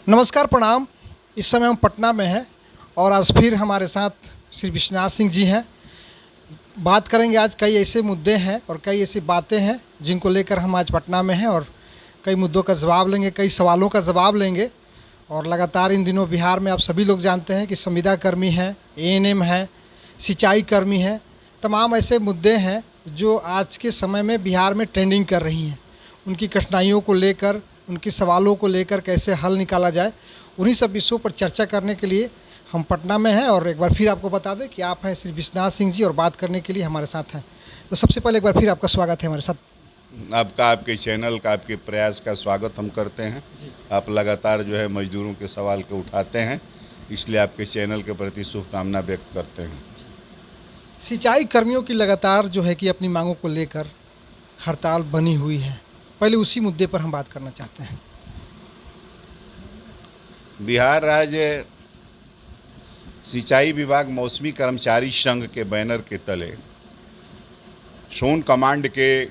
नमस्कार, प्रणाम। इस समय हम पटना में हैं और आज फिर हमारे साथ श्री विश्वनाथ सिंह जी हैं। बात करेंगे आज कई ऐसे मुद्दे हैं और कई ऐसी बातें हैं जिनको लेकर हम आज पटना में हैं और कई मुद्दों का जवाब लेंगे, कई सवालों का जवाब लेंगे। और लगातार इन दिनों बिहार में आप सभी लोग जानते हैं कि संविदा कर्मी हैं, एएनएम हैं, सिंचाई कर्मी हैं, तमाम ऐसे मुद्दे हैं जो आज के समय में बिहार में ट्रेंडिंग कर रही हैं। उनकी कठिनाइयों को लेकर, उनके सवालों को लेकर कैसे हल निकाला जाए, उन्हीं सब विषयों पर चर्चा करने के लिए हम पटना में हैं। और एक बार फिर आपको बता दें कि आप हैं श्री विश्वनाथ सिंह जी और बात करने के लिए हमारे साथ हैं। तो सबसे पहले एक बार फिर आपका स्वागत है हमारे साथ। आपका, आपके चैनल का, आपके प्रयास का स्वागत हम करते हैं। आप लगातार जो है मजदूरों के सवाल को उठाते हैं, इसलिए आपके चैनल के प्रति शुभकामना व्यक्त करते हैं। सिंचाई कर्मियों की लगातार जो है कि अपनी मांगों को लेकर हड़ताल बनी हुई है। पहले उसी मुद्दे पर हम बात करना चाहते हैं। बिहार राज्य सिंचाई विभाग मौसमी कर्मचारी संघ के बैनर के तले सोन कमांड के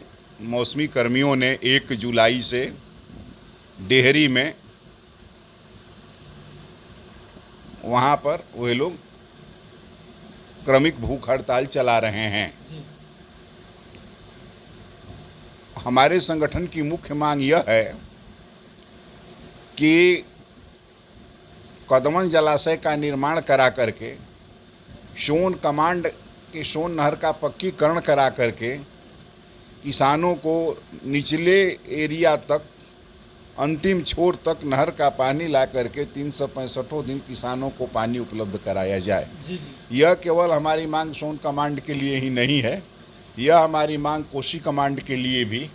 मौसमी कर्मियों ने 1 जुलाई से डेहरी में वहाँ पर वे लोग क्रमिक भूख हड़ताल चला रहे हैं। हमारे संगठन की मुख्य मांग यह है कि कदमन जलाशय का निर्माण करा करके सोन कमांड के सोन नहर का पक्कीकरण करा करके किसानों को निचले एरिया तक, अंतिम छोर तक नहर का पानी ला करके 365 दिन किसानों को पानी उपलब्ध कराया जाए। यह केवल हमारी मांग सोन कमांड के लिए ही नहीं है, यह हमारी मांग कोसी कमांड के लिए भी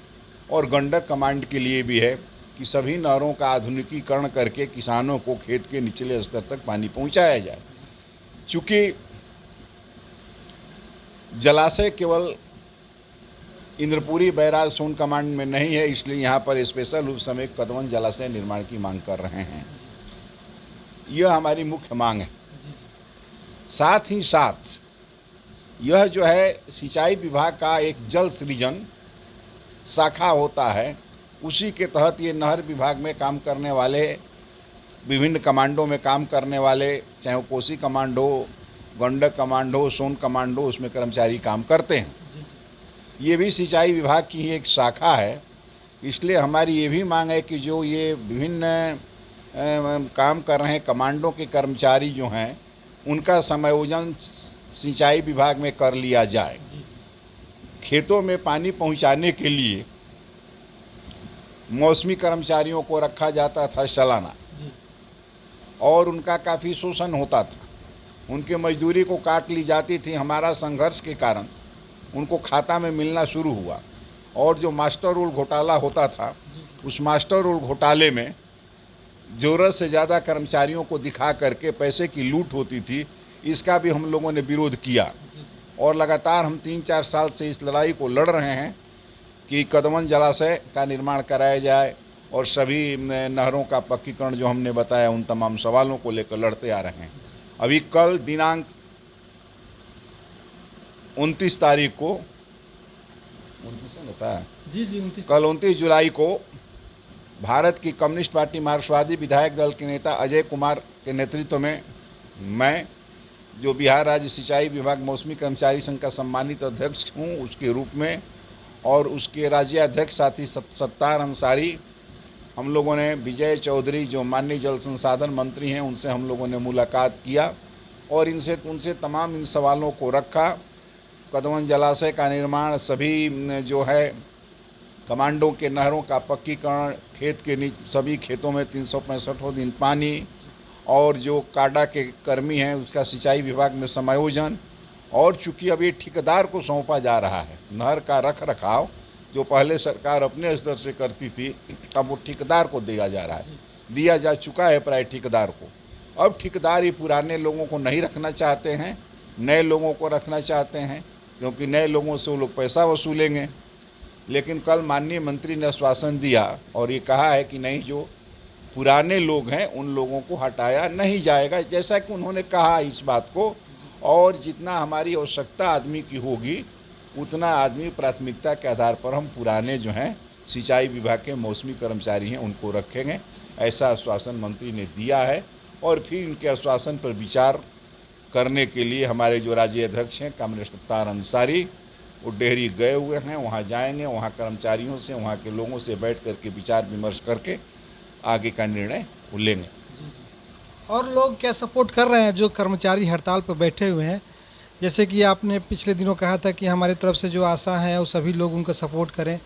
और गंडक कमांड के लिए भी है कि सभी नहरों का आधुनिकीकरण करके किसानों को खेत के निचले स्तर तक पानी पहुंचाया जाए। चूँकि जलाशय केवल इंद्रपुरी बैराज सोन कमांड में नहीं है, इसलिए यहाँ पर स्पेशल रूप से हम एक कदमन जलाशय निर्माण की मांग कर रहे हैं। यह हमारी मुख्य मांग है। साथ ही साथ यह जो है सिंचाई विभाग का एक जल सृजन शाखा होता है, उसी के तहत ये नहर विभाग में काम करने वाले, विभिन्न कमांडों में काम करने वाले, चाहे वो कोसी कमांड हो, गंडक कमांड हो, सोन कमांड हो, उसमें कर्मचारी काम करते हैं। ये भी सिंचाई विभाग की ही एक शाखा है। इसलिए हमारी ये भी मांग है कि जो ये विभिन्न काम कर रहे हैं कमांडों के कर्मचारी जो हैं, उनका समायोजन सिंचाई विभाग में कर लिया जाए। खेतों में पानी पहुंचाने के लिए मौसमी कर्मचारियों को रखा जाता था सालाना, और उनका काफ़ी शोषण होता था। उनके मजदूरी को काट ली जाती थी। हमारा संघर्ष के कारण उनको खाता में मिलना शुरू हुआ, और जो मास्टर रोल घोटाला होता था, उस मास्टर रोल घोटाले में ज़रूरत से ज़्यादा कर्मचारियों को दिखा करके पैसे की लूट होती थी। इसका भी हम लोगों ने विरोध किया, और लगातार हम 3-4 साल से इस लड़ाई को लड़ रहे हैं कि कदमन जलाशय का निर्माण कराया जाए, और सभी नहरों का पक्कीकरण जो हमने बताया, उन तमाम सवालों को लेकर लड़ते आ रहे हैं। अभी कल दिनांक 29 तारीख को, 29 बताया जी 29 कल 29 जुलाई को भारत की कम्युनिस्ट पार्टी मार्क्सवादी विधायक दल के नेता अजय कुमार के नेतृत्व में मैं, जो बिहार राज्य सिंचाई विभाग मौसमी कर्मचारी संघ का सम्मानित अध्यक्ष हूँ, उसके रूप में, और उसके राज्य अध्यक्ष साथी सत्तार अंसारी, हम लोगों ने विजय चौधरी जो माननीय जल संसाधन मंत्री हैं, उनसे हम लोगों ने मुलाकात किया और उनसे तमाम इन सवालों को रखा। कदमन जलाशय का निर्माण, सभी जो है कमांडों के नहरों का पक्कीकरण, खेत के सभी खेतों में 365 दिन पानी, और जो काडा के कर्मी हैं उसका सिंचाई विभाग में समायोजन, और चूँकि अब ये ठेकेदार को सौंपा जा रहा है, नहर का रख रखाव जो पहले सरकार अपने स्तर से करती थी, अब वो ठेकेदार को दिया जा रहा है, दिया जा चुका है प्राय ठेकेदार को। अब ठेकेदार ये पुराने लोगों को नहीं रखना चाहते हैं, नए लोगों को रखना चाहते हैं, क्योंकि नए लोगों से वो लोग पैसा वसूलेंगे। लेकिन कल माननीय मंत्री ने आश्वासन दिया और ये कहा है कि नहीं, जो पुराने लोग हैं उन लोगों को हटाया नहीं जाएगा, जैसा कि उन्होंने कहा इस बात को। और जितना हमारी आवश्यकता आदमी की होगी, उतना आदमी प्राथमिकता के आधार पर हम पुराने जो हैं सिंचाई विभाग के मौसमी कर्मचारी हैं उनको रखेंगे, ऐसा आश्वासन मंत्री ने दिया है। और फिर उनके आश्वासन पर विचार करने के लिए हमारे जो राज्य अध्यक्ष हैं कमलेश अत्तार अंसारी वो डेहरी गए हुए हैं, वहाँ जाएंगे, वहाँ कर्मचारियों से, वहाँ के लोगों से बैठ करके विचार विमर्श करके आगे का निर्णय वो लेंगे। और लोग क्या सपोर्ट कर रहे हैं जो कर्मचारी हड़ताल पर बैठे हुए हैं? जैसे कि आपने पिछले दिनों कहा था कि हमारी तरफ से जो आशा है वो सभी लोग उनका सपोर्ट करें।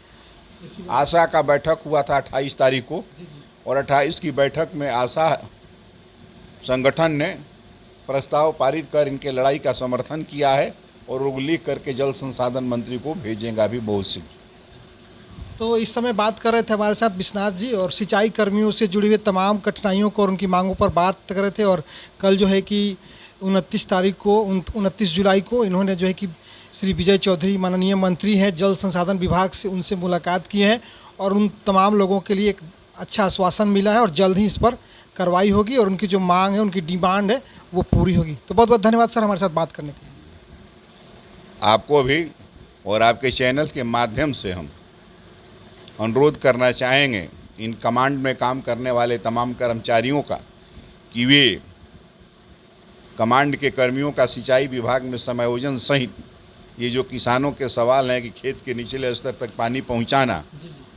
आशा का बैठक हुआ था 28 तारीख को, और 28 की बैठक में आशा संगठन ने प्रस्ताव पारित कर इनके लड़ाई का समर्थन किया है और वो लिख करके जल संसाधन मंत्री को भेजेंगे अभी बहुत शीघ्र। तो इस समय बात कर रहे थे हमारे साथ विश्वनाथ जी, और सिंचाई कर्मियों से जुड़ी हुई तमाम कठिनाइयों को और उनकी मांगों पर बात कर रहे थे। और कल जो है कि 29 जुलाई को इन्होंने जो है कि श्री विजय चौधरी माननीय मंत्री हैं जल संसाधन विभाग से, उनसे मुलाकात की है और उन तमाम लोगों के लिए एक अच्छा आश्वासन मिला है और जल्द ही इस पर कार्रवाई होगी और उनकी जो मांग है, उनकी डिमांड है, वो पूरी होगी। तो बहुत बहुत धन्यवाद सर हमारे साथ बात करने के लिए। आपको भी और आपके चैनल के माध्यम से हम अनुरोध करना चाहेंगे इन कमांड में काम करने वाले तमाम कर्मचारियों का कि वे कमांड के कर्मियों का सिंचाई विभाग में समायोजन सहित ये जो किसानों के सवाल हैं कि खेत के निचले स्तर तक पानी पहुंचाना,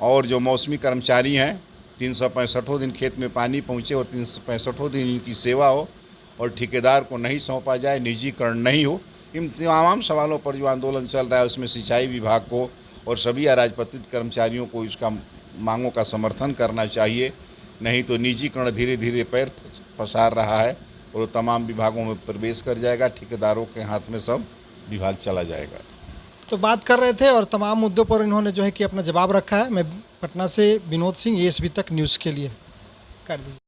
और जो मौसमी कर्मचारी हैं 365 दिन खेत में पानी पहुंचे और 365 दिन इनकी सेवा हो और ठेकेदार को नहीं सौंपा जाए, निजीकरण नहीं हो, इन तमाम सवालों पर जो आंदोलन चल रहा है उसमें सिंचाई विभाग को और सभी अराजपत्रित कर्मचारियों को इसका मांगों का समर्थन करना चाहिए। नहीं तो निजीकरण धीरे धीरे पैर पसार रहा है और तमाम विभागों में प्रवेश कर जाएगा, ठेकेदारों के हाथ में सब विभाग चला जाएगा। तो बात कर रहे थे और तमाम मुद्दों पर इन्होंने जो है कि अपना जवाब रखा है। मैं पटना से विनोद सिंह, ASB तक न्यूज़ के लिए कर दीजिए।